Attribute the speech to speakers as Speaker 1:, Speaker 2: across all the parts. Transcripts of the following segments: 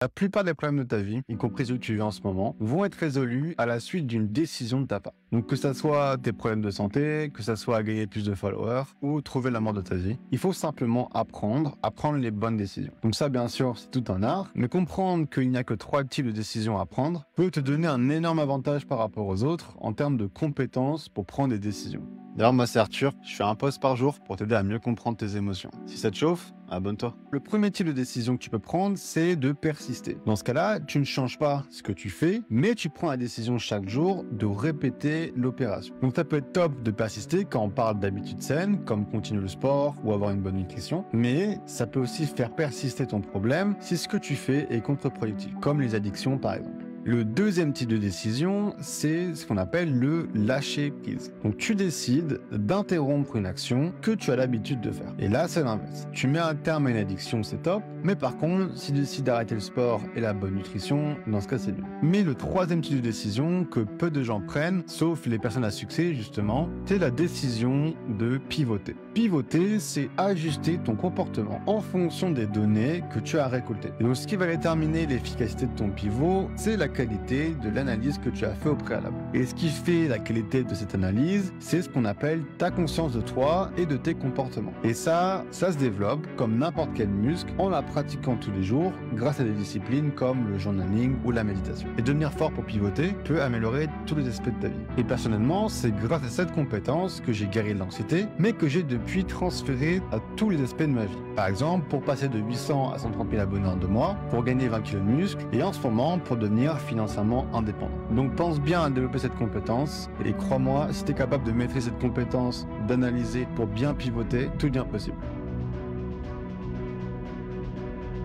Speaker 1: La plupart des problèmes de ta vie, y compris ceux que tu vis en ce moment, vont être résolus à la suite d'une décision de ta part. Donc que ça soit tes problèmes de santé, que ça soit gagner plus de followers ou trouver l'amour de ta vie, il faut simplement apprendre à prendre les bonnes décisions. Donc ça, bien sûr, c'est tout un art, mais comprendre qu'il n'y a que 3 types de décisions à prendre peut te donner un énorme avantage par rapport aux autres en termes de compétences pour prendre des décisions. D'ailleurs, moi c'est Arthur, je fais un post par jour pour t'aider à mieux comprendre tes émotions. Si ça te chauffe, abonne-toi. Le premier type de décision que tu peux prendre, c'est de persister. Dans ce cas-là, tu ne changes pas ce que tu fais, mais tu prends la décision chaque jour de répéter l'opération. Donc ça peut être top de persister quand on parle d'habitudes saines, comme continuer le sport ou avoir une bonne nutrition, mais ça peut aussi faire persister ton problème si ce que tu fais est contre-productif, comme les addictions par exemple. Le deuxième type de décision, c'est ce qu'on appelle le lâcher prise. Donc tu décides d'interrompre une action que tu as l'habitude de faire. Et là, c'est l'inverse. Tu mets un terme à une addiction, c'est top. Mais par contre, si tu décides d'arrêter le sport et la bonne nutrition, dans ce cas, c'est mieux. Mais le troisième type de décision que peu de gens prennent, sauf les personnes à succès justement, c'est la décision de pivoter. Pivoter, c'est ajuster ton comportement en fonction des données que tu as récoltées. Et donc ce qui va déterminer l'efficacité de ton pivot, c'est la qualité de l'analyse que tu as fait au préalable. Et ce qui fait la qualité de cette analyse, c'est ce qu'on appelle ta conscience de toi et de tes comportements. Et ça se développe comme n'importe quel muscle en la pratiquant tous les jours grâce à des disciplines comme le journaling ou la méditation. Et devenir fort pour pivoter peut améliorer tous les aspects de ta vie. Et personnellement, c'est grâce à cette compétence que j'ai guéri de l'anxiété, mais que j'ai depuis transféré à tous les aspects de ma vie. Par exemple, pour passer de 800 à 130 000 abonnés en 2 mois, pour gagner 20 kilos de muscle, et en ce moment, pour devenir financièrement indépendant. Donc pense bien à développer cette compétence, et crois-moi, si tu es capable de maîtriser cette compétence, d'analyser pour bien pivoter, tout devient possible.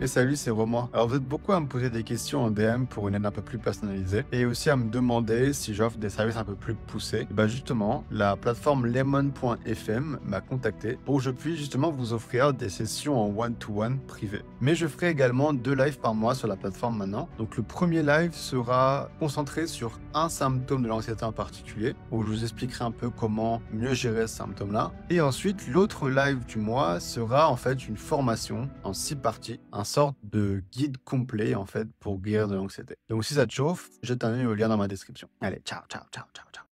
Speaker 1: Et salut, c'est Romain. Alors, vous êtes beaucoup à me poser des questions en DM pour une aide un peu plus personnalisée et aussi à me demander si j'offre des services un peu plus poussés. Et ben justement, la plateforme lemon.fm m'a contacté pour que je puisse justement vous offrir des sessions en one-to-one privé. Mais je ferai également 2 lives par mois sur la plateforme maintenant. Donc, le premier live sera concentré sur un symptôme de l'anxiété en particulier, où je vous expliquerai un peu comment mieux gérer ce symptôme-là. Et ensuite, l'autre live du mois sera en fait une formation en 6 parties, un sorte de guide complet en fait pour guérir de l'anxiété. Donc si ça te chauffe, je t'invite au lien dans ma description. Allez, ciao, ciao, ciao, ciao, ciao.